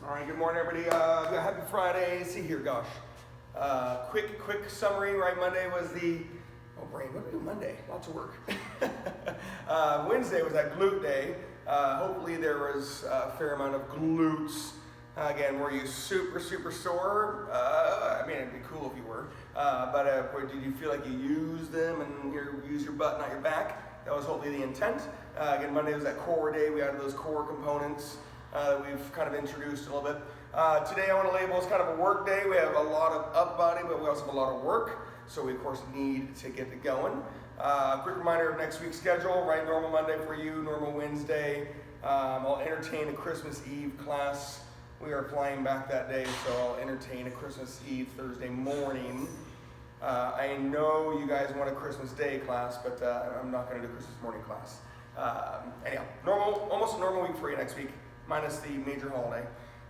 All right, good morning, everybody. Happy Friday. See here, gosh. Quick summary, right? Monday was the, what did we do Monday? Lots of work. Wednesday was that glute day. Hopefully there was a fair amount of glutes. Again, were you super sore? I mean, it'd be cool if you were. But did you feel like you used them and you use your butt, not your back? That was hopefully the intent. Again, Monday was that core day. We added those core components that we've kind of introduced a little bit. Today I want to label as kind of a work day. We have a lot of up body, but we also have a lot of work. So we, of course, need to get it going. Quick reminder of next week's schedule, right? Normal Monday for you, normal Wednesday. I'll entertain a Christmas Eve class. We are flying back that day, so I'll entertain a Christmas Eve Thursday morning. I know you guys want a Christmas Day class, but I'm not going to do Christmas morning class. Anyhow, almost a normal week for you next week, minus the major holiday.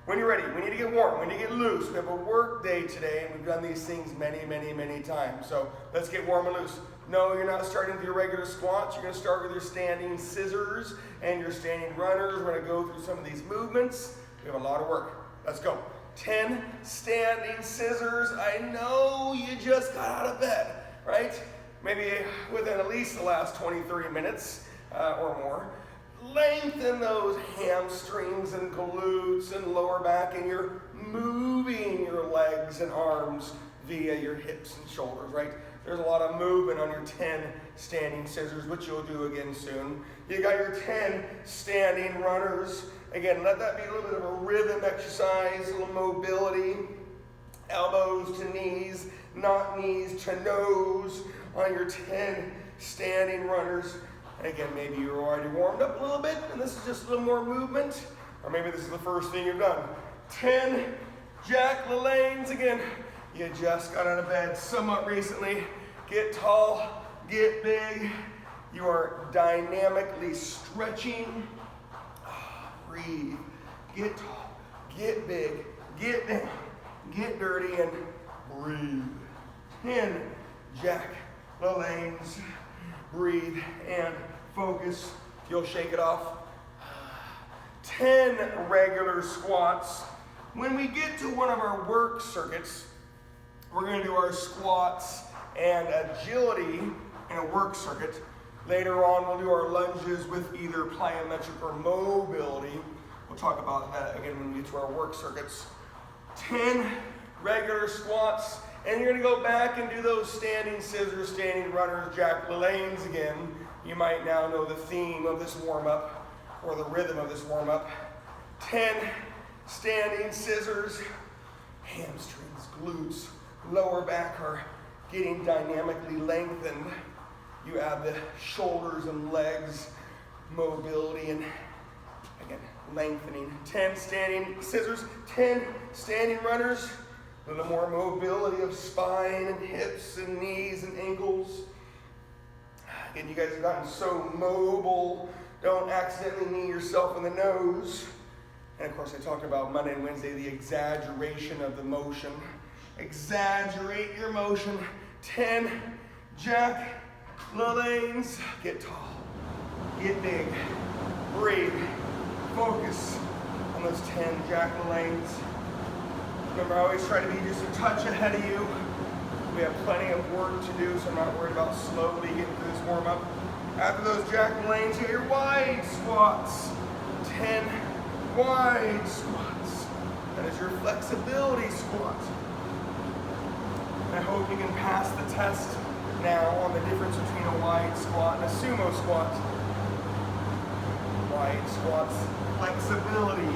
When you're ready, we need to get warm, we need to get loose. We have a work day today, and we've done these things many times. So let's get warm and loose. No, you're not starting with your regular squats. You're going to start with your standing scissors and your standing runners. We're going to go through some of these movements. We have a lot of work. Let's go. 10 standing scissors. I know you just got out of bed, right? Maybe within at least the last 20-30 minutes or more. Lengthen those hamstrings and glutes and lower back, and you're moving your legs and arms via your hips and shoulders, right? There's a lot of movement on your 10 standing scissors, which you'll do again soon. You got your 10 standing runners. Again, let that be a little bit of a rhythm exercise, a little mobility. Elbows to knees, not knees to nose on your 10 standing runners. And again, maybe you're already warmed up a little bit, and this is just a little more movement. Or maybe this is the first thing you've done. 10 Jack LaLannes. Again, you just got out of bed somewhat recently. Get tall, get big. You are dynamically stretching. Breathe. Get tall, get big, get down, get dirty, and breathe. 10 Jack LaLannes. Breathe and focus. You'll shake it off. 10 regular squats. When we get to one of our work circuits, we're going to do our squats and agility in a work circuit. Later on, we'll do our lunges with either plyometric or mobility. We'll talk about that again when we get to our work circuits. 10 regular squats, and you're going to go back and do those standing scissors, standing runners, Jack LaLannes again. You might now know the theme of this warm-up, or the rhythm of this warm-up. 10 standing scissors, hamstrings, glutes, lower back are getting dynamically lengthened. You add the shoulders and legs, mobility, and again, lengthening. 10 standing scissors, 10 standing runners. A little more mobility of spine and hips and knees and ankles. Again, you guys have gotten so mobile. Don't accidentally knee yourself in the nose. And of course, I talked about Monday and Wednesday, the exaggeration of the motion. Exaggerate your motion. 10 Jack LaLannes. Get tall, get big, breathe, focus on those 10 Jack LaLannes. Remember, I always try to be just a touch ahead of you. We have plenty of work to do, so I'm not worried about slowly getting through this warm-up. After those Jack LaLannes, you get your wide squats. 10 wide squats. That is your flexibility squat. I hope you can pass the test now on the difference between a wide squat and a sumo squat. Wide squats, flexibility,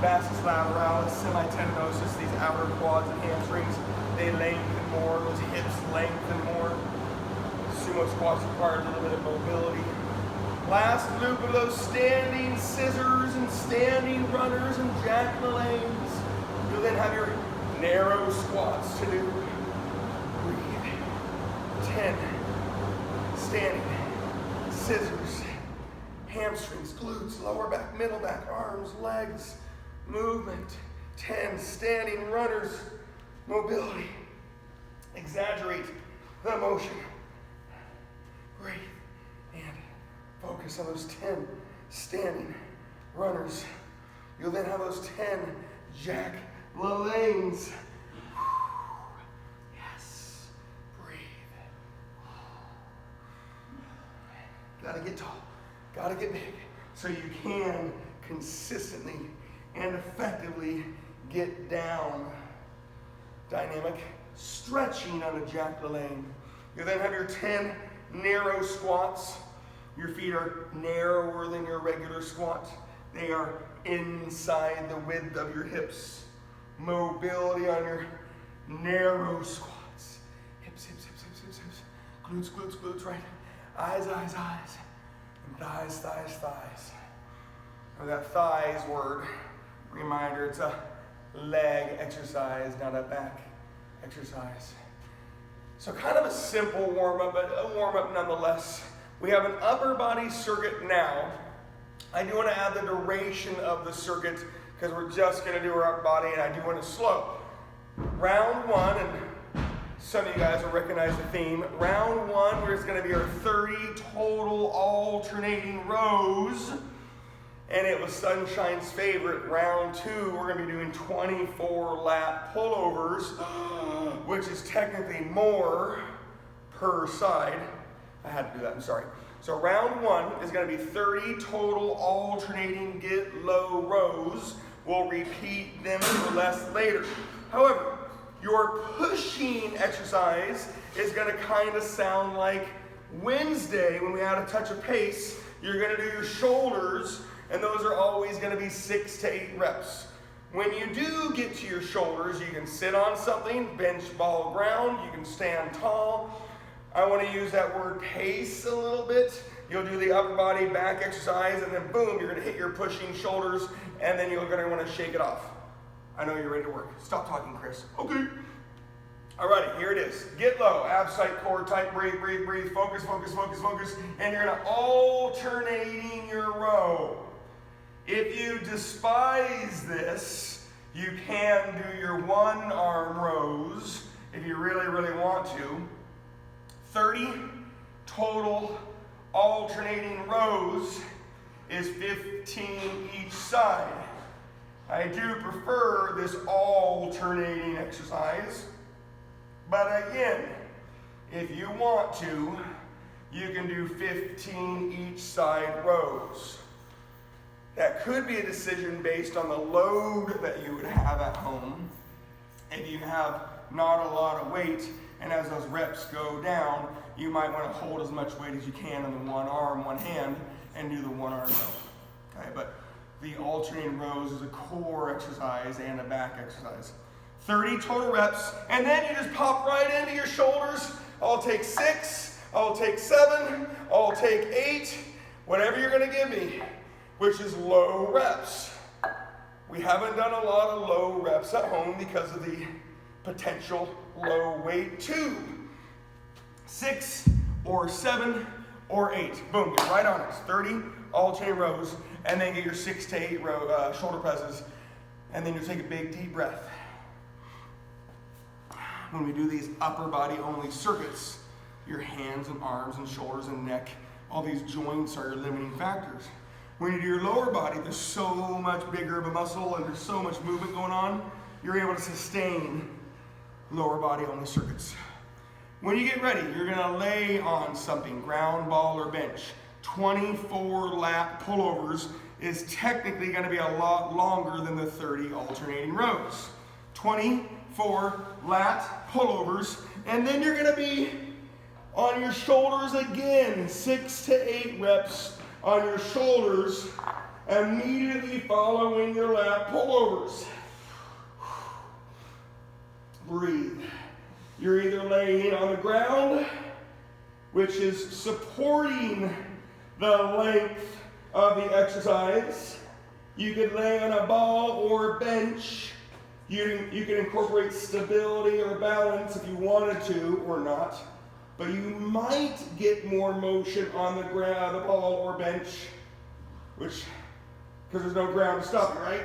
vastus lateralis, semitendinosus, these outer quads and hamstrings, they lengthen more, those hips lengthen more. Sumo squats require a little bit of mobility. Last loop of those standing scissors and standing runners and Jack LaLannes. You'll then have your narrow squats to do. 10 standing scissors, hamstrings, glutes, lower back, middle back, arms, legs, movement. 10 standing runners, mobility. Exaggerate the motion. Breathe and focus on those 10 standing runners. You'll then have those 10 Jack LaLanne's. Yes. Breathe. Gotta get tall. Gotta get big. So you can consistently and effectively get down. Dynamic stretching on a Jack LaLanne. You then have your 10 narrow squats. Your feet are narrower than your regular squat. They are inside the width of your hips. Mobility on your narrow squats. Hips, hips, hips, hips, hips, hips. Glutes, glutes, glutes, right? Eyes, eyes, eyes. And thighs, thighs, thighs. Or that thighs word, reminder, it's a leg exercise, not a back exercise. So kind of a simple warm-up, but a warm-up nonetheless. We have an upper body circuit now. I do want to add the duration of the circuit because we're just going to do our upper body, and I do want to slow. Round one, and some of you guys will recognize the theme. Round one, where it's going to be our 30 total alternating rows. And it was Sunshine's favorite. Round two, we're going to be doing 24 lat pullovers, which is technically more per side. I had to do that, I'm sorry. So round one is going to be 30 total alternating get low rows. We'll repeat them for less later. However, your pushing exercise is going to kind of sound like Wednesday when we add a touch of pace. You're going to do your shoulders, and those are always going to be 6 to 8 reps. When you do get to your shoulders, you can sit on something, bench, ball, ground. You can stand tall. I want to use that word pace a little bit. You'll do the upper body back exercise, and then boom, you're going to hit your pushing shoulders, and then you're going to want to shake it off. I know you're ready to work. Stop talking, Chris. Okay. Alrighty, here it is. Get low, abs tight, core tight, breathe, breathe, breathe, focus, focus, focus, focus, and you're going to alternating your row. If you despise this, you can do your one arm rows if you really, really want to. 30 total alternating rows is 15 each side. I do prefer this alternating exercise, but again, if you want to, you can do 15 each side rows. That could be a decision based on the load that you would have at home. If you have not a lot of weight, and as those reps go down, you might want to hold as much weight as you can on the one arm, one hand, and do the one arm row. Okay, but the alternating rows is a core exercise and a back exercise. 30 total reps, and then you just pop right into your shoulders. I'll take 6, I'll take 7, I'll take 8, whatever you're going to give me, which is low reps. We haven't done a lot of low reps at home because of the potential low weight tube. 6 or 7 or 8. Boom, get right on it. 30 alternating rows, and then get your 6 to 8 row shoulder presses, and then you take a big deep breath. When we do these upper body only circuits, your hands and arms and shoulders and neck, all these joints are your limiting factors. When you do your lower body, there's so much bigger of a muscle and there's so much movement going on, you're able to sustain lower body only circuits. When you get ready, you're gonna lay on something, ground ball or bench. 24 lat pullovers is technically gonna be a lot longer than the 30 alternating rows. 24 lat pullovers, and then you're gonna be on your shoulders again, 6 to 8 reps on your shoulders, immediately following your lat pullovers. Breathe. You're either laying on the ground, which is supporting the length of the exercise. You could lay on a ball or a bench. You can incorporate stability or balance if you wanted to or not. But you might get more motion on the ground, the ball or bench, which, because there's no ground to stop you, right?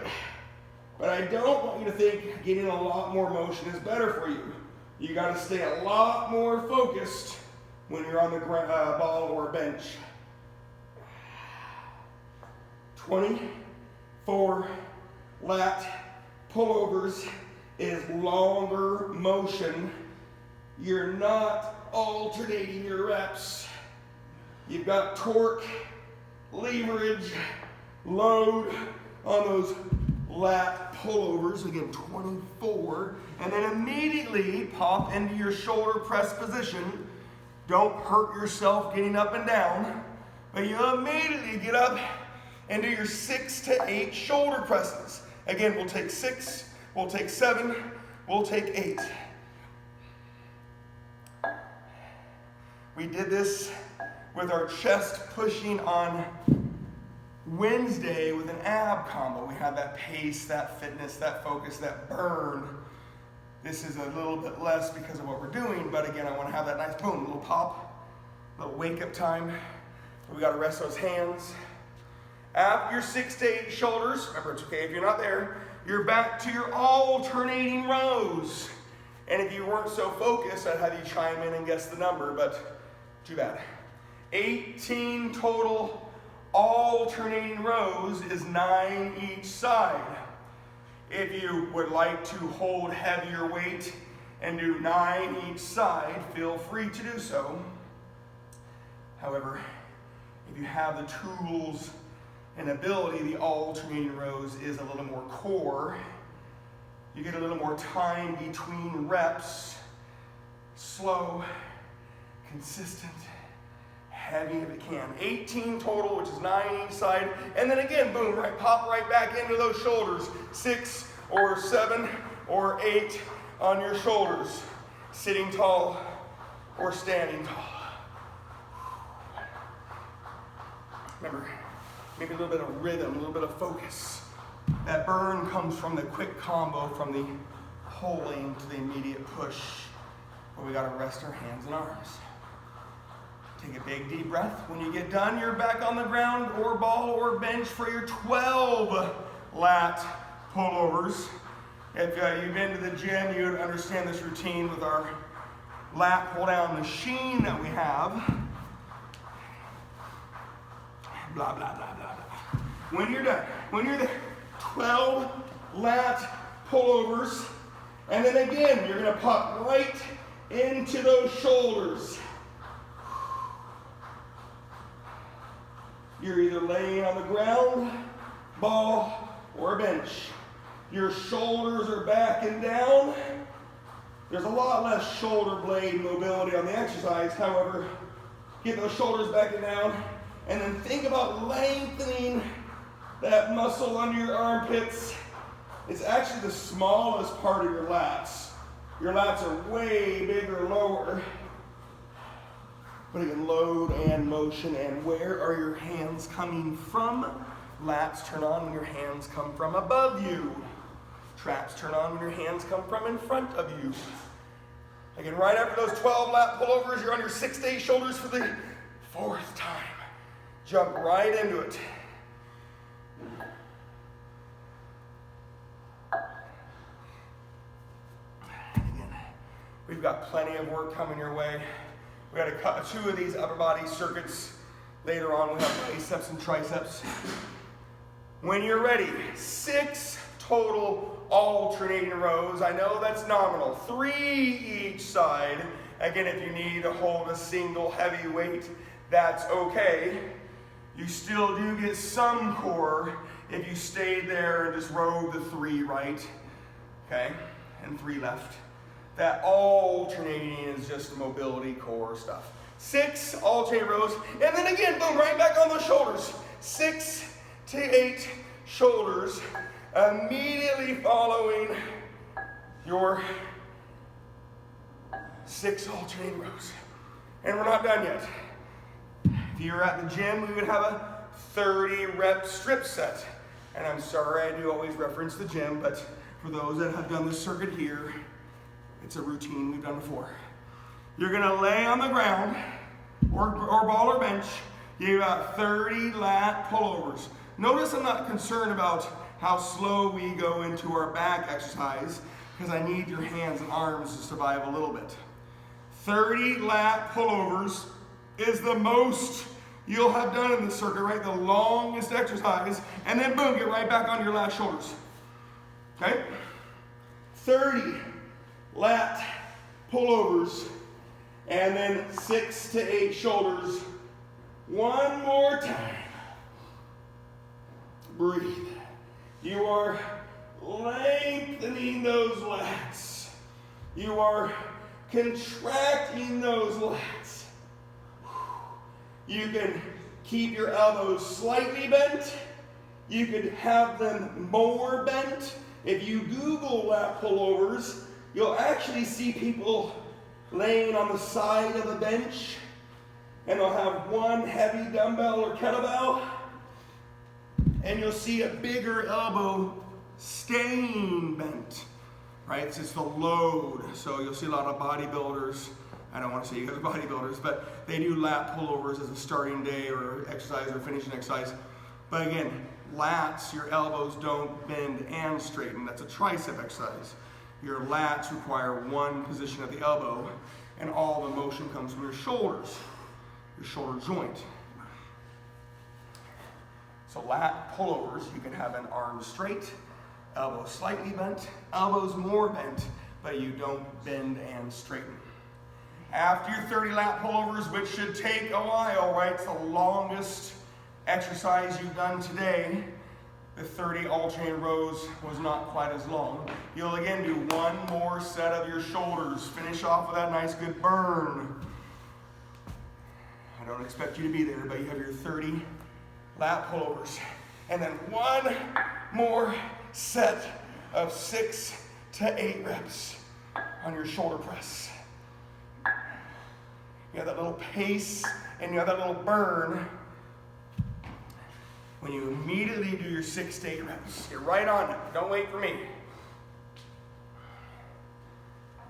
But I don't want you to think getting a lot more motion is better for you. You got to stay a lot more focused when you're on the ball or bench. 24 lat pullovers is longer motion. You're not alternating your reps. You've got torque, leverage, load on those lat pullovers. Again, 24. And then immediately pop into your shoulder press position. Don't hurt yourself getting up and down, but you immediately get up and do your 6 to 8 shoulder presses. Again, we'll take 6, we'll take 7, we'll take 8. We did this with our chest pushing on Wednesday with an ab combo. We had that pace, that fitness, that focus, that burn. This is a little bit less because of what we're doing, but again, I want to have that nice boom, little pop, little wake up time. We got to rest those hands. After your 6 to 8 shoulders, remember it's okay if you're not there, you're back to your alternating rows. And if you weren't so focused, I'd have you chime in and guess the number, but too bad. 18 total alternating rows is 9 each side. If you would like to hold heavier weight and do 9 each side, feel free to do so. However, if you have the tools and ability, the alternating rows is a little more core. You get a little more time between reps. Slow, consistent, heavy if it can. 18 total, which is 9 each side. And then again, boom, right, pop right back into those shoulders. 6 or 7 or 8 on your shoulders. Sitting tall or standing tall. Remember, maybe a little bit of rhythm, a little bit of focus. That burn comes from the quick combo, from the pulling to the immediate push, where we got to rest our hands and arms. Take a big deep breath. When you get done, you're back on the ground or ball or bench for your 12 lat pullovers. If you've been to the gym, you would understand this routine with our lat pull down machine that we have. Blah, blah, blah, blah, blah. When you're done, when you're there, 12 lat pullovers. And then again, you're gonna pop right into those shoulders. You're either laying on the ground, ball, or bench. Your shoulders are back and down. There's a lot less shoulder blade mobility on the exercise. However, get those shoulders back and down. And then think about lengthening that muscle under your armpits. It's actually the smallest part of your lats. Your lats are way bigger lower. But again, load and motion, and where are your hands coming from? Lats turn on when your hands come from above you. Traps turn on when your hands come from in front of you. Again, right after those 12 lat pullovers, you're on your 6 to 8 shoulders for the 4th time. Jump right into it. Again, we've got plenty of work coming your way. We got to cut 2 of these upper body circuits. Later on, we'll have biceps and triceps. When you're ready, 6 total alternating rows. I know that's nominal. 3 each side. Again, if you need to hold a single heavy weight, that's okay. You still do get some core if you stayed there and just rode the 3 right, okay, and 3 left. That alternating is just mobility core stuff. 6 alternating rows, and then again, boom, right back on those shoulders. 6 to 8 shoulders, immediately following your 6 alternating rows. And we're not done yet. If you were at the gym, we would have a 30 rep strip set. And I'm sorry I do always reference the gym, but for those that have done this circuit here, it's a routine we've done before. You're gonna lay on the ground, or ball or bench. You got 30 lat pullovers. Notice I'm not concerned about how slow we go into our back exercise, because I need your hands and arms to survive a little bit. 30 lat pullovers is the most you'll have done in this circuit, right? The longest exercise. And then boom, get right back on your lat shoulders. Okay? 30 lat pullovers, and then 6 to 8 shoulders. One more time. Breathe. You are lengthening those lats. You are contracting those lats. You can keep your elbows slightly bent. You could have them more bent. If you Google lat pullovers, you'll actually see people laying on the side of a bench, and they'll have one heavy dumbbell or kettlebell, and you'll see a bigger elbow staying bent, right? It's just the load. So you'll see a lot of bodybuilders. I don't want to say you guys are bodybuilders, but they do lat pullovers as a starting day or exercise or finishing exercise. But again, lats, your elbows don't bend and straighten. That's a tricep exercise. Your lats require one position at the elbow, and all the motion comes from your shoulders, your shoulder joint. So lat pullovers, you can have an arm straight, elbows slightly bent, elbows more bent, but you don't bend and straighten. After your 30 lat pullovers, which should take a while, right? It's the longest exercise you've done today. The 30 alternating rows was not quite as long. You'll again do one more set of your shoulders. Finish off with that nice good burn. I don't expect you to be there, but you have your 30 lat pullovers. And then one more set of 6 to 8 reps on your shoulder press. You have that little pace and you have that little burn when you immediately do your 6 to 8 reps. Get right on it. Don't wait for me.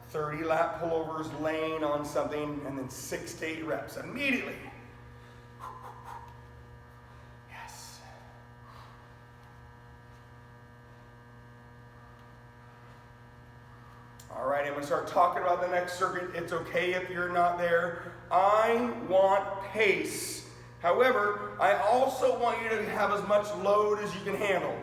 30 lat pullovers laying on something, and then 6 to 8 reps immediately. Yes. All right, I'm going to start talking about the next circuit. It's okay if you're not there. I want pace. However, I also want you to have as much load as you can handle.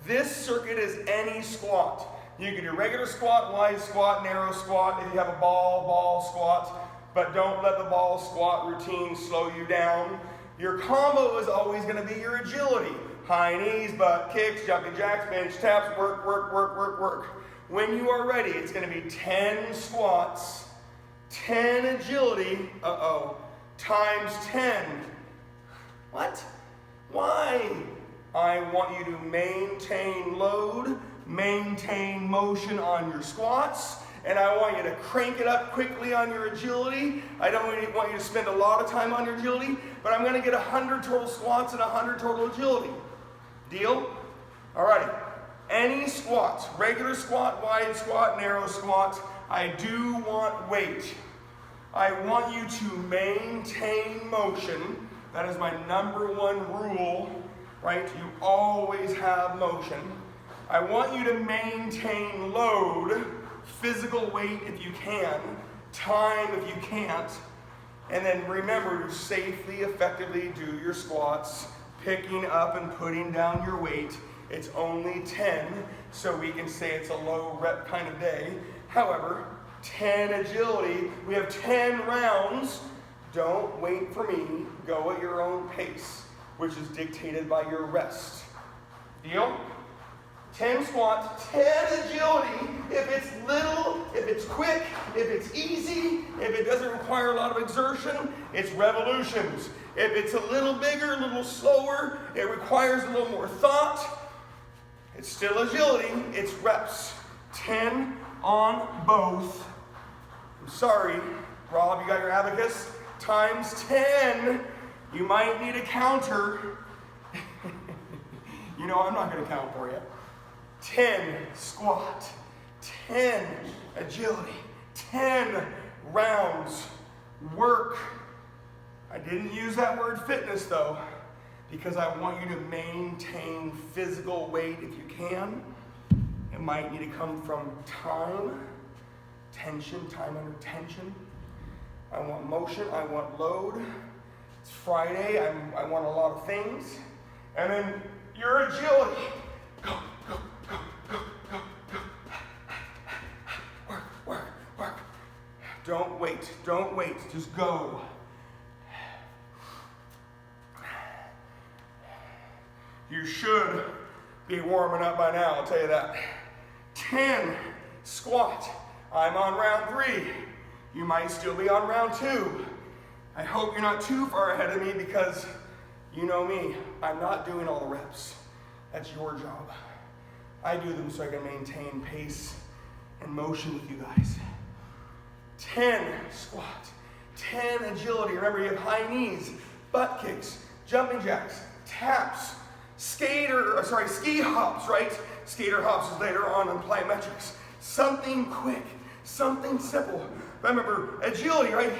This circuit is any squat. You can do regular squat, wide squat, narrow squat. If you have a ball squat, but don't let the ball squat routine slow you down. Your combo is always going to be your agility. High knees, butt kicks, jumping jacks, bench taps, work, work, work, work, work. When you are ready, it's going to be 10 squats, 10 agility, times 10. What? Why? I want you to maintain load, maintain motion on your squats, and I want you to crank it up quickly on your agility. I don't really want you to spend a lot of time on your agility, but I'm going to get 100 total squats and 100 total agility. Deal? Alrighty. Any squats, regular squat, wide squat, narrow squat, I do want weight. I want you to maintain motion. That is my number one rule, right? You always have motion. I want you to maintain load, physical weight if you can, time if you can't, and then remember to safely, effectively do your squats, picking up and putting down your weight. It's only 10, so we can say it's a low rep kind of day. However, 10 agility, we have 10 rounds. Don't wait for me. Go at your own pace, which is dictated by your rest. Deal? 10 squats, 10 agility. If it's little, if it's quick, if it's easy, if it doesn't require a lot of exertion, it's revolutions. If it's a little bigger, a little slower, it requires a little more thought, it's still agility, it's reps. 10 on both. I'm sorry, Rob, you got your abacus? Times 10. You might need a counter. You know, I'm not going to count for you. 10 squat, 10 agility, 10 rounds work. I didn't use that word fitness though, because I want you to maintain physical weight if you can. It might need to come from time, tension, time under tension. I want motion, I want load. It's Friday, I want a lot of things. And then your agility. Go, go, go, go, go. Don't wait, don't wait, just go. You should be warming up by now, I'll tell you that. 10, squat. I'm on round 3. You might still be on round 2. I hope you're not too far ahead of me because you know me, I'm not doing all the reps. That's your job. I do them so I can maintain pace and motion with you guys. 10, squat. 10, agility. Remember, you have high knees, butt kicks, jumping jacks, taps, ski hops, right? Skater hops is later on in plyometrics. Something quick, something simple. Remember, agility, right?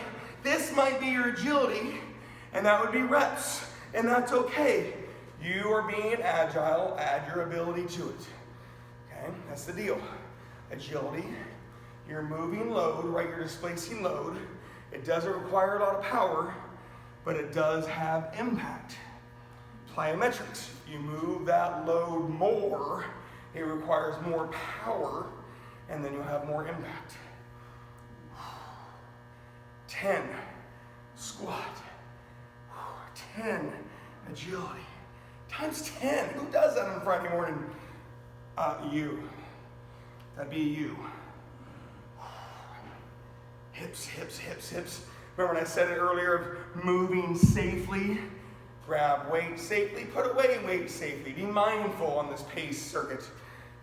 This might be your agility, and that would be reps, and that's okay. You are being agile, add your ability to it. Okay, that's the deal. Agility, you're moving load, right? You're displacing load. It doesn't require a lot of power, but it does have impact. Plyometrics, you move that load more, it requires more power, and then you'll have more impact. 10, squat. 10, agility. Times 10, who does that on Friday morning? You. That'd be you. Hips, hips, hips, hips. Remember when I said it earlier of moving safely? Grab weight safely, put away weight safely. Be mindful on this pace circuit.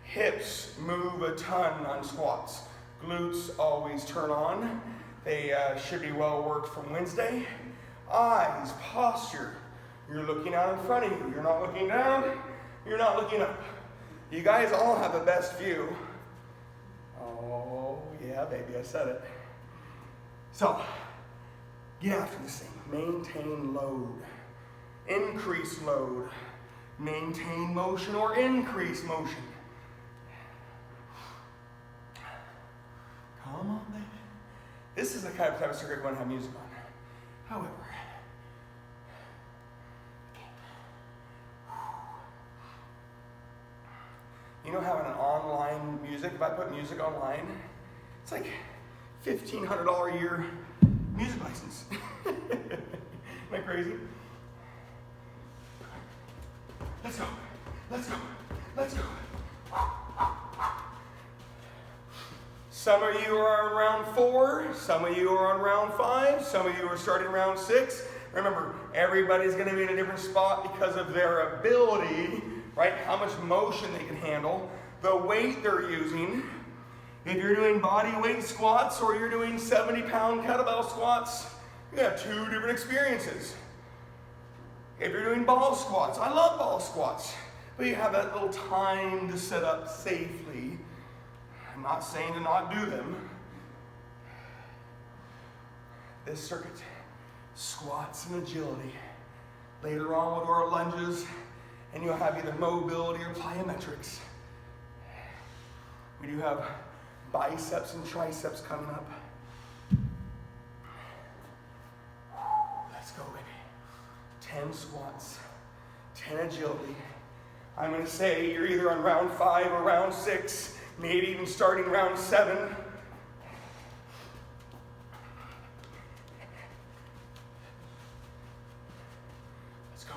Hips move a ton on squats. Glutes always turn on. They should be well worked from Wednesday. Eyes, posture. You're looking out in front of you. You're not looking down. You're not looking up. You guys all have the best view. Oh, yeah, baby, I said it. So, get after this thing. Maintain load. Increase load. Maintain motion or increase motion. Come on, baby. This is the kind of circuit you want to have music on. However, you know, having an online music, if I put music online, it's like $1,500 a year music license. Am I crazy? Let's go, let's go, let's go. Some of you are on round 4, some of you are on round 5, some of you are starting round 6. Remember, everybody's gonna be in a different spot because of their ability, right? How much motion they can handle, the weight they're using. If you're doing body weight squats or you're doing 70-pound kettlebell squats, you have 2 different experiences. If you're doing ball squats, I love ball squats, but you have that little time to set up safely. I'm not saying to not do them. This circuit, squats and agility. Later on we'll do our lunges, and you'll have either mobility or plyometrics. We do have biceps and triceps coming up. Let's go, baby. 10 squats, 10 agility. I'm gonna say you're either on round 5 or round 6, maybe even starting round 7. Let's go.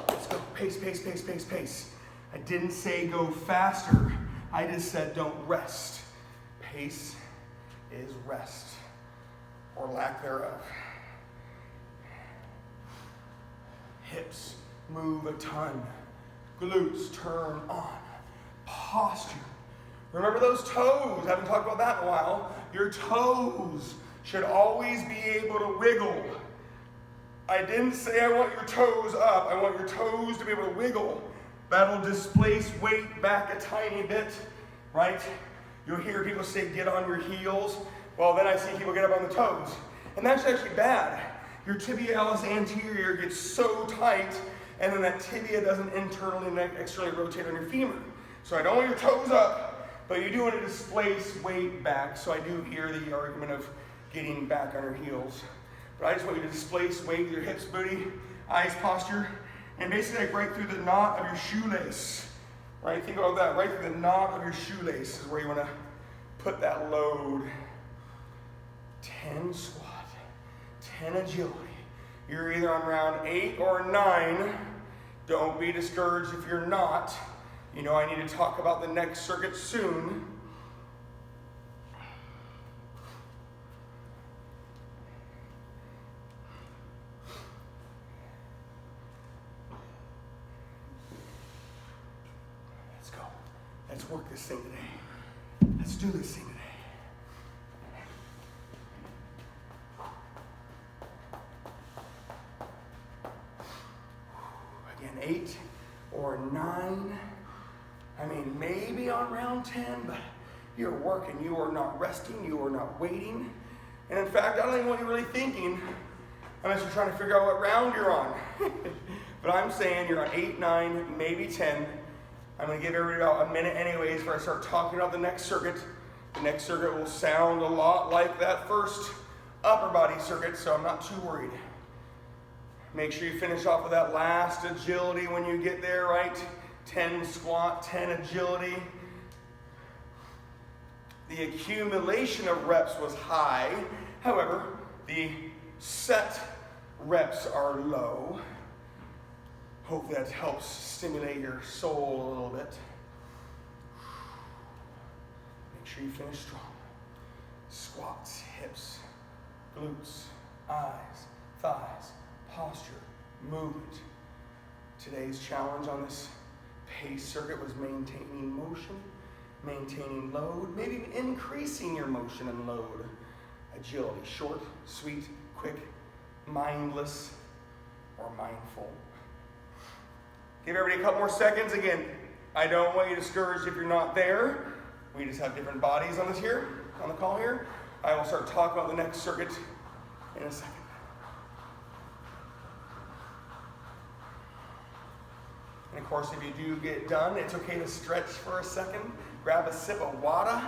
Let's go. Pace, pace, pace, pace, pace. I didn't say go faster. I just said don't rest. Pace is rest, or lack thereof. Hips move a ton. Glutes turn on. Posture. Remember those toes. I haven't talked about that in a while. Your toes should always be able to wiggle. I didn't say I want your toes up. I want your toes to be able to wiggle. That'll displace weight back a tiny bit, right? You'll hear people say, get on your heels. Well, then I see people get up on the toes. And that's actually bad. Your tibialis anterior gets so tight, and then that tibia doesn't internally and externally rotate on your femur. So I don't want your toes up, but you do want to displace weight back. So I do hear the argument of getting back on your heels. But I just want you to displace weight with your hips, booty, eyes, posture, and basically like right through the knot of your shoelace. Right, think about that. Right through the knot of your shoelace is where you want to put that load. 10 squat, 10 agility. You're either on round 8 or 9. Don't be discouraged if you're not. You know I need to talk about the next circuit soon. Let's go. Let's work this thing today. Let's do this thing today. Again, 8 or 9. I mean, maybe on round 10, but you're working. You are not resting. You are not waiting. And in fact, I don't even want you really thinking unless you're trying to figure out what round you're on. But I'm saying you're on 8, 9, maybe 10. I'm going to give everybody about a minute anyways before I start talking about the next circuit. The next circuit will sound a lot like that first upper body circuit, so I'm not too worried. Make sure you finish off with that last agility when you get there, right? 10 squat, 10 agility. The accumulation of reps was high. However, the set reps are low. Hopefully that helps stimulate your soul a little bit. Make sure you finish strong. Squats, hips, glutes, eyes, thighs, posture, movement. Today's challenge on this pace circuit was maintaining motion, maintaining load, maybe even increasing your motion and load. Agility, short, sweet, quick, mindless, or mindful. Give everybody a couple more seconds. Again, I don't want you discouraged if you're not there. We just have different bodies on the call here. I will start talking about the next circuit in a second. And of course, if you do get done, it's okay to stretch for a second. Grab a sip of water.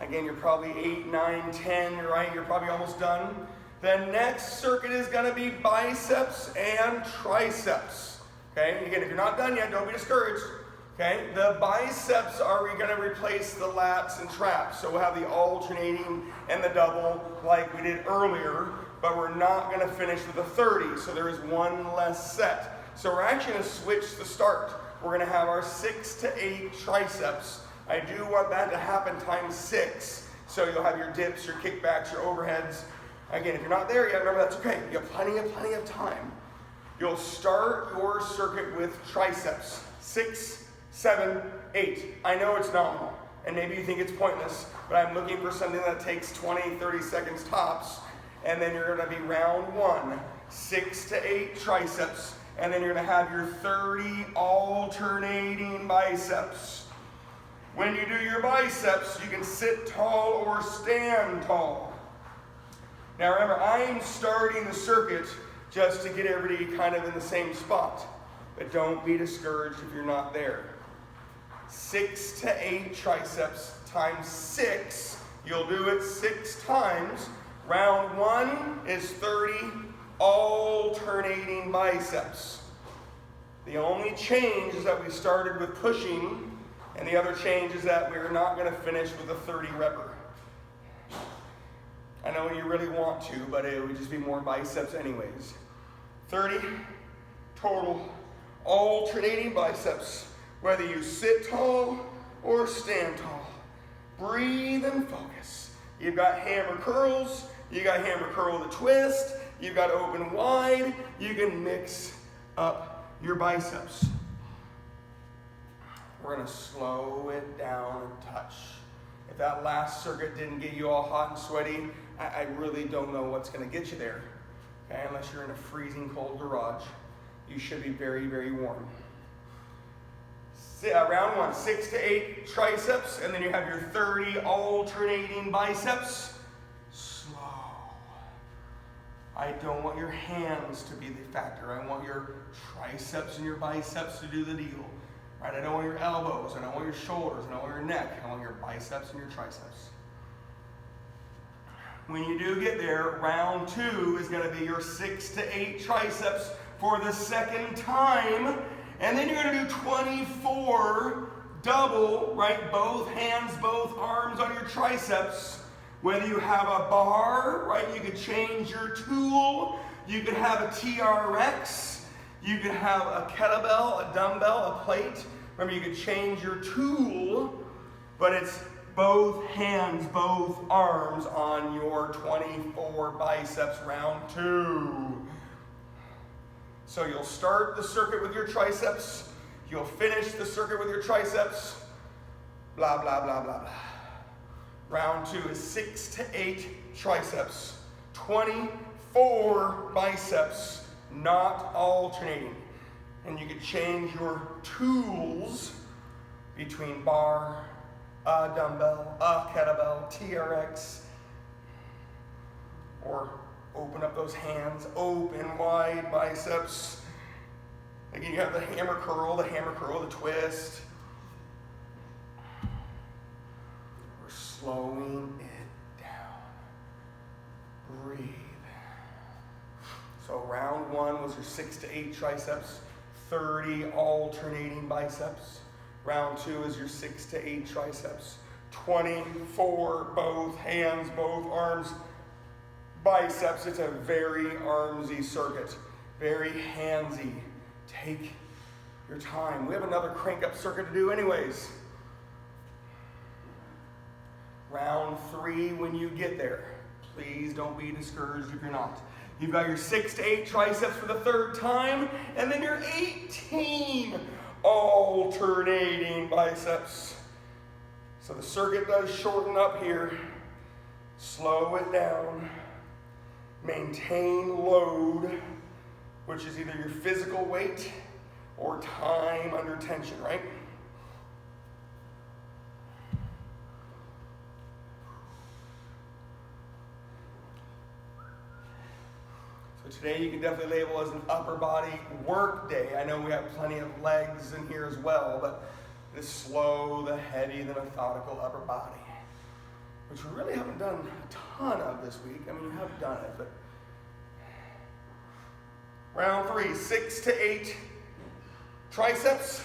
Again, you're probably 8, 9, 10, right? You're probably almost done. The next circuit is going to be biceps and triceps. Okay, again, if you're not done yet, don't be discouraged. Okay, the biceps are going to replace the lats and traps. So we'll have the alternating and the double like we did earlier, but we're not going to finish with a 30. So there is one less set. So we're actually going to switch the start. We're going to have our 6 to 8 triceps. I do want that to happen times 6. So you'll have your dips, your kickbacks, your overheads. Again, if you're not there yet, remember that's okay. You have plenty of time. You'll start your circuit with triceps. 6, 7, 8. I know it's nominal, and maybe you think it's pointless, but I'm looking for something that takes 20, 30 seconds tops, and then you're going to be round 1, 6 to 8 triceps, and then you're going to have your 30 alternating biceps. When you do your biceps, you can sit tall or stand tall. Now remember, I'm starting the circuit just to get everybody kind of in the same spot. But don't be discouraged if you're not there. 6 to 8 triceps times 6. You'll do it 6 times. Round 1 is 30 alternating biceps. The only change is that we started with pushing, and the other change is that we're not going to finish with a 30 repper. I know you really want to, but it would just be more biceps anyways. 30 total alternating biceps, whether you sit tall or stand tall. Breathe and focus. You've got hammer curls, you got hammer curl with a twist, you've got open wide, you can mix up your biceps. We're going to slow it down a touch. If that last circuit didn't get you all hot and sweaty, I really don't know what's going to get you there. Okay? Unless you're in a freezing cold garage, you should be very, very warm. Round 1, 6 to 8 triceps, and then you have your 30 alternating biceps. Slow. I don't want your hands to be the factor. I want your triceps and your biceps to do the deal. Right? I don't want your elbows, I don't want your shoulders, I don't want your neck. I want your biceps and your triceps. When you do get there, round 2 is going to be your 6 to 8 triceps for the second time. And then you're going to do 24 double, right? Both hands, both arms on your triceps. Whether you have a bar, right, you could change your tool. You could have a TRX. You could have a kettlebell, a dumbbell, a plate. Remember, you could change your tool, but it's both hands, both arms on your 24 biceps round 2. So you'll start the circuit with your triceps. You'll finish the circuit with your triceps. Blah, blah, blah, blah, blah. Round 2 is 6 to 8 triceps. 24 biceps, not alternating. And you can change your tools between bar, a dumbbell, a kettlebell, TRX, or open up those hands, open wide biceps. Again, you have the hammer curl, the twist. We're slowing it down. Breathe. So round 1 was your 6 to 8 triceps, 30 alternating biceps. Round 2 is your 6 to 8 triceps, 24 both hands, both arms, biceps. It's a very armsy circuit, very handsy. Take your time. We have another crank up circuit to do anyways. Round 3 when you get there. Please don't be discouraged if you're not. You've got your 6 to 8 triceps for the 3rd time, and then your 18 alternating biceps. So the circuit does shorten up here. Slow it down. Maintain load, which is either your physical weight or time under tension, right? Today you can definitely label as an upper body work day. I know we have plenty of legs in here as well, but the slow, the heavy, the methodical upper body, which we really haven't done a ton of this week. I mean, you have done it, but round 3, 6 to 8 triceps,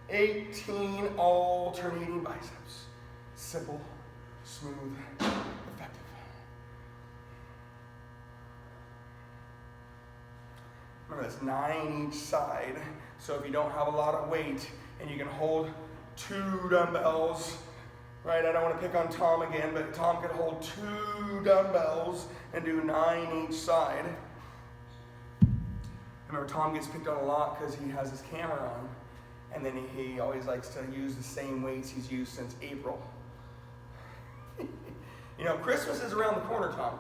18 alternating biceps. Simple, smooth, effective. Remember, that's 9 each side. So if you don't have a lot of weight and you can hold 2 dumbbells, right? I don't want to pick on Tom again, but Tom could hold 2 dumbbells and do 9 each side. Remember, Tom gets picked on a lot because he has his camera on, and then he always likes to use the same weights he's used since April. You know, Christmas is around the corner, Tom.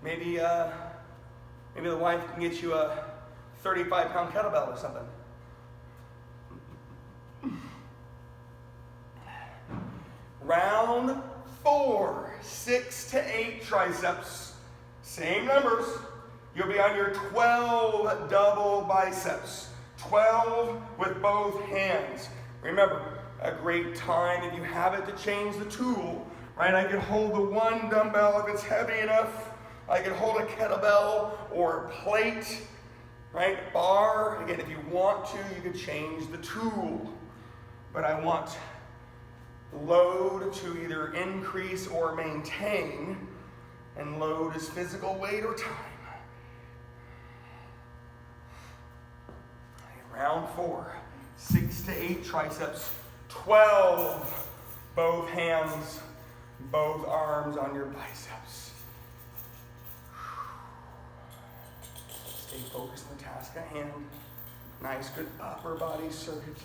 Maybe the wife can get you a 35-pound kettlebell or something. Round 4, 6 to 8 triceps. Same numbers. You'll be on your 12 double biceps. 12 with both hands. Remember, a great time if you have it to change the tool, right? I can hold the 1 dumbbell if it's heavy enough. I can hold a kettlebell or a plate, right? Bar, again, if you want to, you can change the tool. But I want load to either increase or maintain, and load is physical weight or time. Round 4, 6 to 8 triceps, 12 both hands, both arms on your biceps. Stay focused on the task at hand. Nice, good upper body circuit.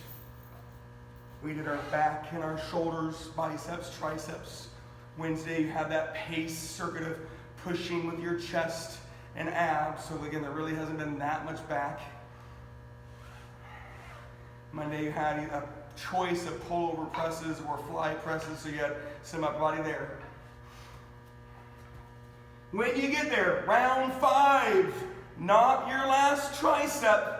We did our back and our shoulders, biceps, triceps. Wednesday, you have that pace circuit of pushing with your chest and abs. So again, there really hasn't been that much back. Monday, you had a choice of pullover presses or fly presses, so you had some upper body there. When you get there, round 5, not your last tricep.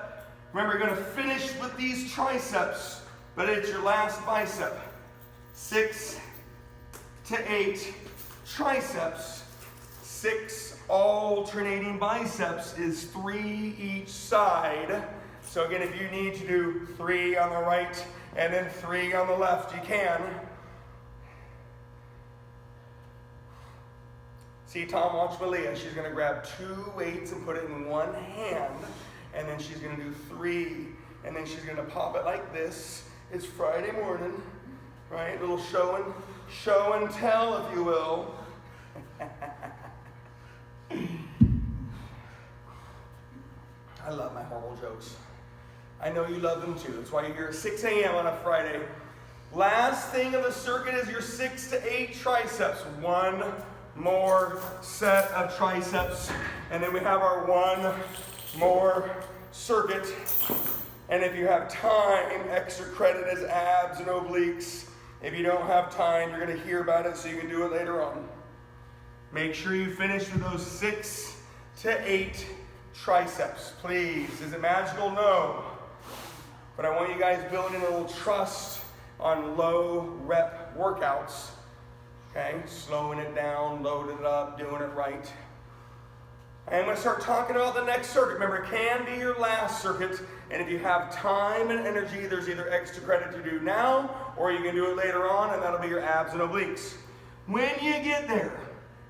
Remember, you're going to finish with these triceps, but it's your last bicep. 6 to 8 triceps, 6 alternating biceps is 3 each side. So again, if you need to do 3 on the right and then 3 on the left, you can. See, Tom, watch Malia. She's going to grab 2 weights and put it in one hand, and then she's going to do 3, and then she's going to pop it like this. It's Friday morning, right? A little show and tell, if you will. I love my horrible jokes. I know you love them too. That's why you're here at 6 a.m. on a Friday. Last thing of the circuit is your 6 to 8 triceps. One more set of triceps. And then we have our one more circuit. And if you have time, extra credit is abs and obliques. If you don't have time, you're going to hear about it so you can do it later on. Make sure you finish with those 6 to 8 triceps, please. Is it magical? No. But I want you guys building a little trust on low rep workouts. Okay? Slowing it down, loading it up, doing it right. I'm going to start talking about the next circuit. Remember, it can be your last circuit. And if you have time and energy, there's either extra credit to do now, or you can do it later on, and that'll be your abs and obliques. When you get there,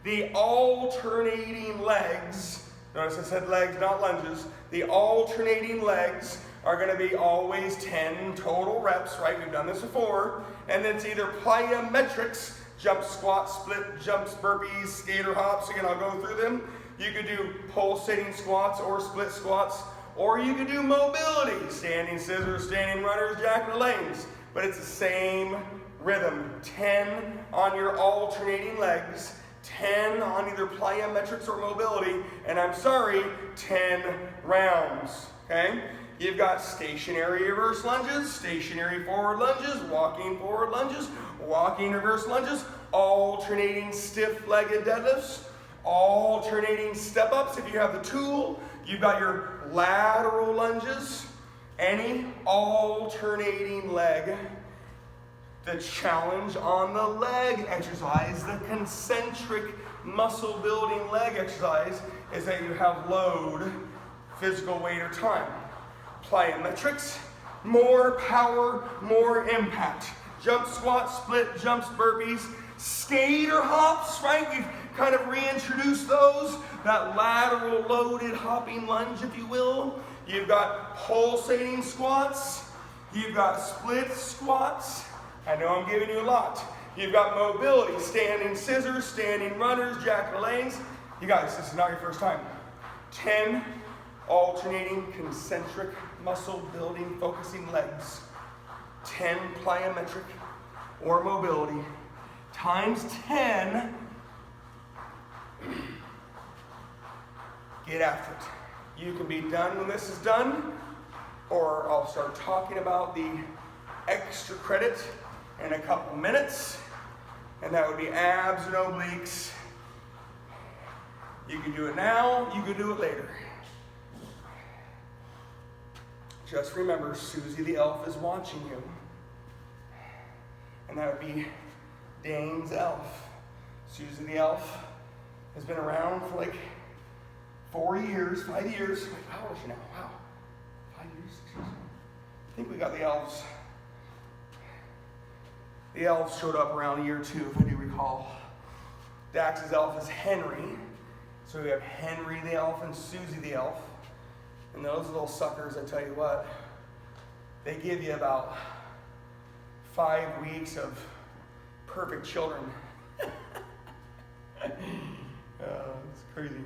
the alternating legs, notice I said legs, not lunges. The alternating legs are going to be always 10 total reps, right? We've done this before. And then it's either plyometrics, jump, squat, split, jumps, burpees, skater hops. Again, I'll go through them. You could do pulsating squats or split squats, or you could do mobility, standing scissors, standing runners, jack-in-the-lanes. But it's the same rhythm. 10 on your alternating legs, 10 on either plyometrics or mobility, and I'm sorry, 10 rounds, okay? You've got stationary reverse lunges, stationary forward lunges, walking forward lunges, walking reverse lunges, alternating stiff-legged deadlifts, alternating step-ups if you have the tool. You've got your lateral lunges, any alternating leg. The challenge on the leg exercise, the concentric muscle building leg exercise, is that you have load, physical weight or time. Plyometrics, more power, more impact. Jump, squat, split, jumps, burpees, skater hops, right? We've kind of reintroduced those. That lateral loaded hopping lunge, if you will. You've got pulsating squats. You've got split squats. I know I'm giving you a lot. You've got mobility, standing scissors, standing runners, jack-in-the-lanes. You guys, this is not your first time. 10 alternating concentric muscle building focusing legs. 10 plyometric or mobility times 10. Get after it. You can be done when this is done, or I'll start talking about the extra credit in a couple minutes, and that would be abs and obliques. You can do it now, you can do it later. Just remember, Susie the elf is watching you. And that would be Dane's elf. Susie the elf has been around for like 4 years, 5 years. Wait, how old is she now? Wow. 5 years, 6 years. I think we got the elves. The elves showed up around year 2, if I do recall. Dax's elf is Henry. So we have Henry the elf and Susie the elf. And those little suckers, I tell you what, they give you about 5 weeks of perfect children. It's crazy.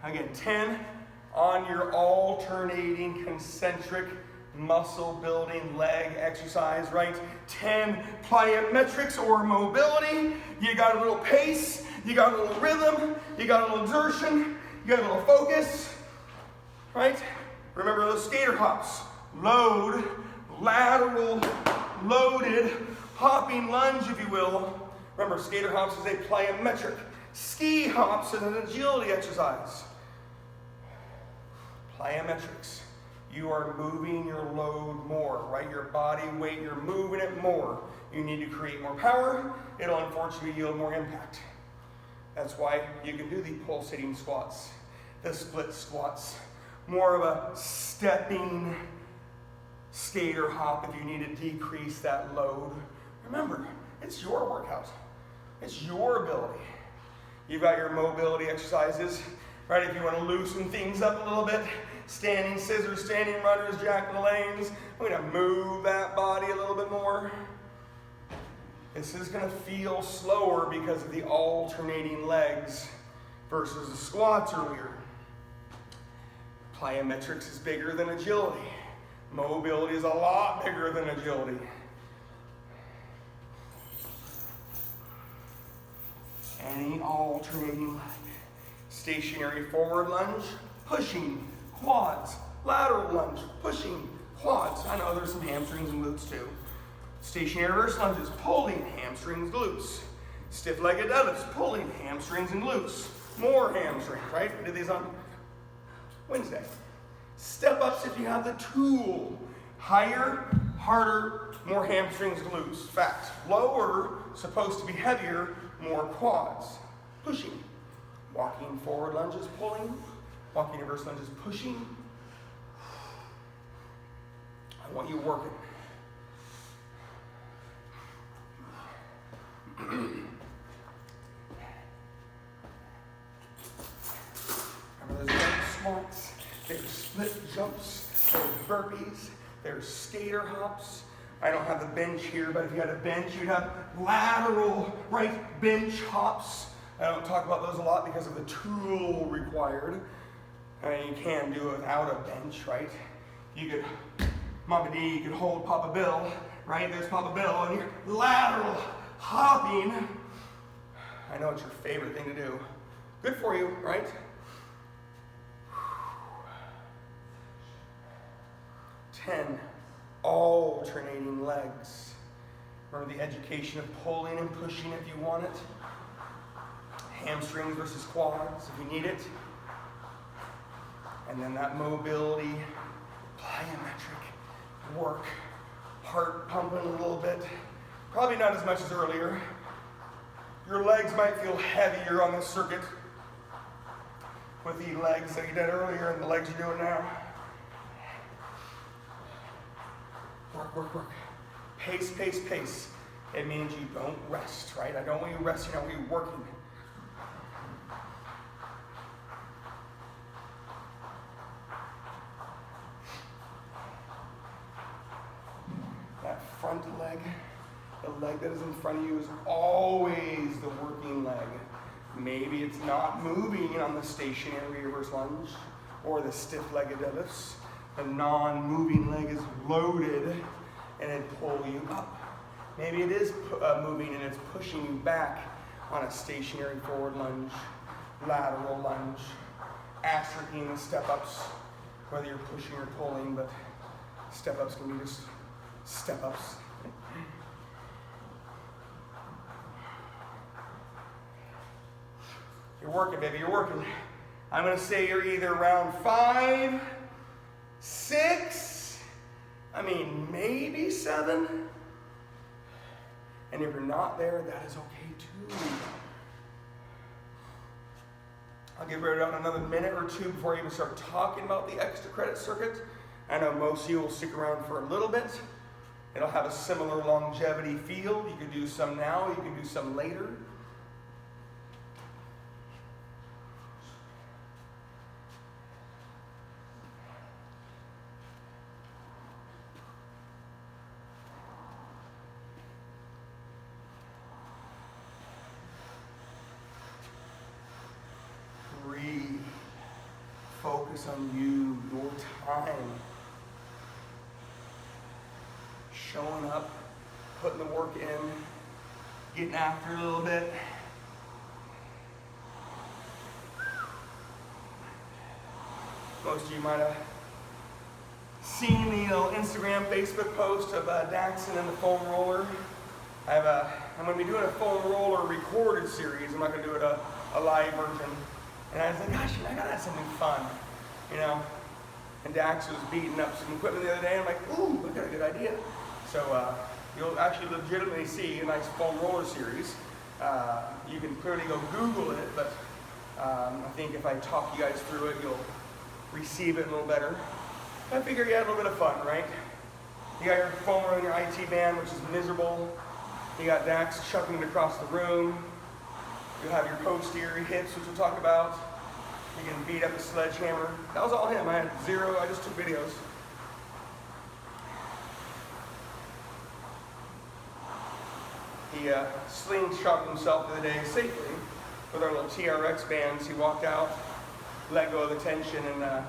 Again, 10 on your alternating concentric muscle building leg exercise, right? 10 plyometrics or mobility. You got a little pace, you got a little rhythm, you got a little exertion, you got a little focus, right? Remember those skater hops. Load, lateral, loaded, hopping lunge, if you will. Remember, skater hops is a plyometric. Ski hops is an agility exercise. Plyometrics. You are moving your load more, right? Your body weight, you're moving it more. You need to create more power. It'll unfortunately yield more impact. That's why you can do the pulsating squats, the split squats, more of a stepping skater hop if you need to decrease that load. Remember, it's your workout. It's your ability. You've got your mobility exercises, right? If you want to loosen things up a little bit, standing scissors, standing runners, Jack-in-the-lanes. I'm going to move that body a little bit more. This is going to feel slower because of the alternating legs versus the squats earlier. Plyometrics is bigger than agility. Mobility is a lot bigger than agility. Any alternating leg. Stationary forward lunge, pushing quads. Lateral lunge, pushing quads. I know there's some hamstrings and glutes too. Stationary reverse lunges, pulling hamstrings, glutes. Stiff-legged deadlifts, pulling hamstrings and glutes. More hamstrings, right? We did these on Wednesday. Step-ups if you have the tool. Higher, harder, more hamstrings, glutes, fat. Lower, supposed to be heavier, more quads. Pushing. Walking forward lunges, pulling. Walking reverse lunges, pushing. I want you working. Remember those jump squats? There's split jumps, there's burpees, there's skater hops. I don't have the bench here, but if you had a bench, you'd have lateral, right, bench hops. I don't talk about those a lot because of the tool required. I mean, you can do it without a bench, right? You could, Mama D, you could hold Papa Bill, right? There's Papa Bill, and you're lateral hopping. I know it's your favorite thing to do. Good for you, right? 10, alternating legs. Remember the education of pulling and pushing if you want it. Hamstrings versus quads if you need it. And then that mobility, plyometric work. Heart pumping a little bit. Probably not as much as earlier. Your legs might feel heavier on this circuit with the legs that you did earlier and the legs you're doing now. Work, work, work. Pace, pace, pace. It means you don't rest, right? I don't want you resting, I want you working. That front leg, the leg that is in front of you is always the working leg. Maybe it's not moving on the stationary reverse lunge or the stiff-legged deadlifts. The non-moving leg is loaded and it pull you up. Maybe it is moving and it's pushing you back on a stationary forward lunge, lateral lunge, asterisking the step-ups, whether you're pushing or pulling, but step-ups can be just step-ups. You're working, baby, you're working. I'm gonna say you're either round 5, 6, maybe 7. And if you're not there, that is okay too. I'll give it another minute or two before I even start talking about the extra credit circuit. I know most of you will stick around for a little bit. It'll have a similar longevity feel. You can do some now, you can do some later. Focus on you, your time. Showing up, putting the work in, getting after it a little bit. Most of you might have seen the Instagram, Facebook post of Daxon and the foam roller. I'm going to be doing a foam roller recorded series. I'm not going to do it a live version. And I was like, gosh, I gotta have something fun, you know? And Dax was beating up some equipment the other day, and I'm like, ooh, I got a good idea. So you'll actually legitimately see a nice foam roller series. You can clearly go Google it, but I think if I talk you guys through it, you'll receive it a little better. I figure you had a little bit of fun, right? You got your foam roller in your IT band, which is miserable. You got Dax chucking it across the room. You have your posterior hips, which we'll talk about. You can beat up a sledgehammer. That was all him. I had zero. I just took videos. He slingshotted himself the other day safely with our little TRX bands. He walked out, let go of the tension, and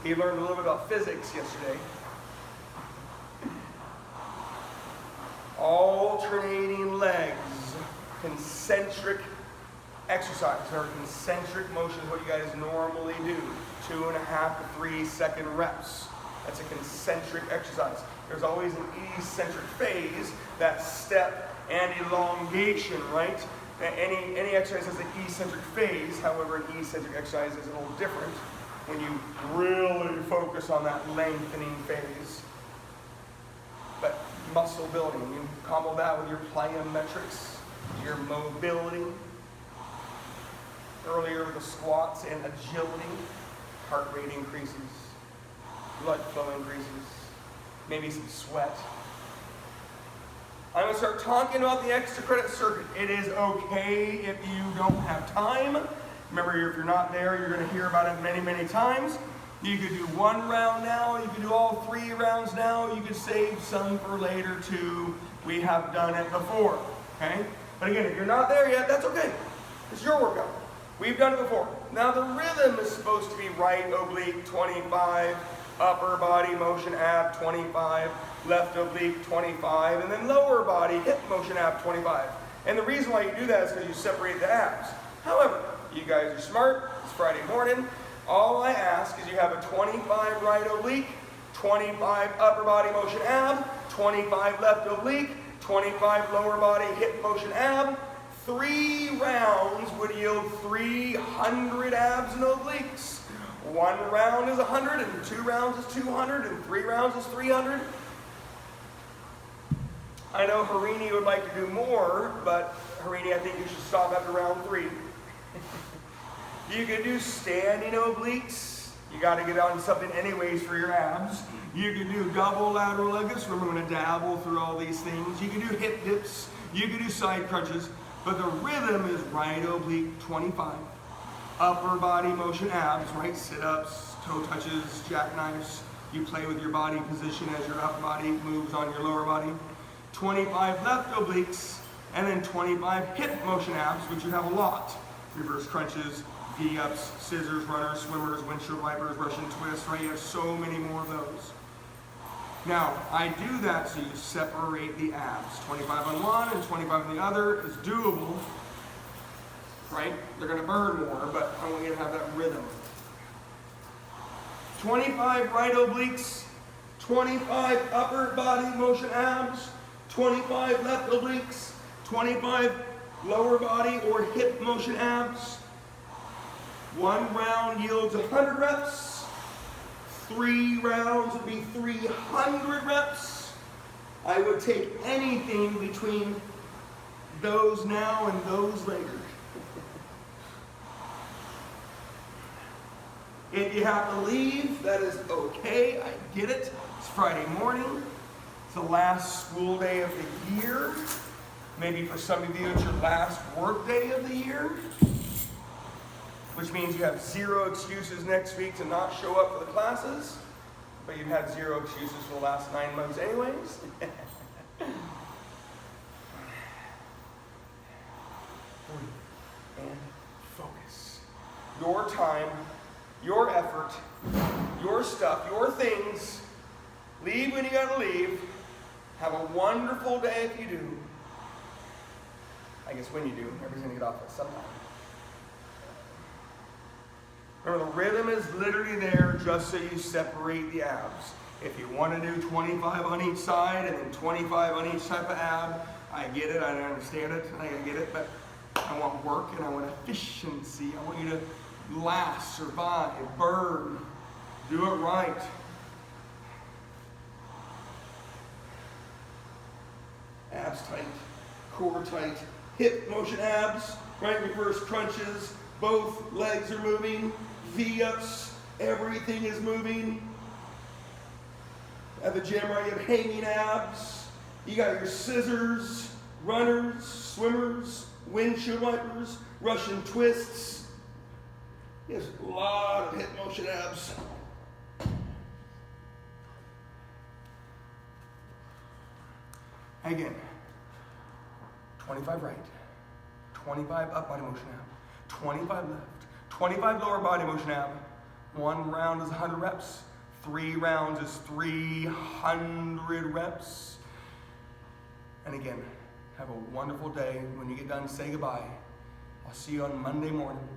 he learned a little bit about physics yesterday. Alternating legs, concentric exercise, or concentric motion is what you guys normally do. 2.5 to 3 second reps. That's a concentric exercise. There's always an eccentric phase, that step and elongation, right? Any exercise has an eccentric phase. However, an eccentric exercise is a little different when you really focus on that lengthening phase. But muscle building, you combo that with your plyometrics, your mobility. Earlier with the squats and agility, heart rate increases, blood flow increases, maybe some sweat. I'm going to start talking about the extra credit circuit. It is okay if you don't have time. Remember, if you're not there, you're going to hear about it many, many times. You could do 1 round now. You could do all 3 rounds now. You could save some for later too. We have done it before, okay? But again, if you're not there yet, that's okay. It's your workout. We've done it before. Now the rhythm is supposed to be right oblique 25, upper body motion ab 25, left oblique 25, and then lower body hip motion ab 25. And the reason why you do that is because you separate the abs. However, you guys are smart. It's Friday morning. All I ask is you have a 25 right oblique, 25 upper body motion ab, 25 left oblique, 25 lower body hip motion ab. 3 rounds would yield 300 abs and obliques. 1 round is 100, and 2 rounds is 200, and 3 rounds is 300. I know Harini would like to do more, but Harini, I think you should stop after round 3. You can do standing obliques. You got to get on something anyways for your abs. You can do double lateral leg lifts. Remember, I'm going to dabble through all these things. You can do hip dips. You can do side crunches. But the rhythm is right oblique 25. Upper body motion abs, right? Sit-ups, toe touches, jackknives. You play with your body position as your upper body moves on your lower body. 25 left obliques, and then 25 hip motion abs, which you have a lot. Reverse crunches, V-ups, scissors, runners, swimmers, windshield wipers, Russian twists, right? You have so many more of those. Now, I do that so you separate the abs. 25 on one and 25 on the other is doable, right? They're going to burn more, but I want you to have that rhythm. 25 right obliques, 25 upper body motion abs, 25 left obliques, 25 lower body or hip motion abs. 1 round yields 100 reps. 3 rounds would be 300 reps. I would take anything between those now and those later. If you have to leave, that is okay. I get it. It's Friday morning. It's the last school day of the year. Maybe for some of you, it's your last work day of the year, which means you have 0 excuses next week to not show up for the classes, but you've had 0 excuses for the last 9 months anyways. And focus. Your time, your effort, your stuff, your things. Leave when you gotta leave. Have a wonderful day if you do. I guess when you do, everybody's gonna get off at some time. Remember, the rhythm is literally there just so you separate the abs. If you want to do 25 on each side and then 25 on each type of ab, I get it, I understand it, I get it, but I want work and I want efficiency. I want you to last, survive, burn, do it right. Abs tight, core tight, hip motion abs, right, reverse crunches, both legs are moving, V-ups, everything is moving. At the gym, right, you have hanging abs, you got your scissors, runners, swimmers, windshield wipers, Russian twists. Yes, a lot of hip motion abs. Again, 25 right, 25 up body motion ab, 25 left, 25 lower body motion ab. 1 round is 100 reps, 3 rounds is 300 reps. And again, have a wonderful day. When you get done, say goodbye. I'll see you on Monday morning.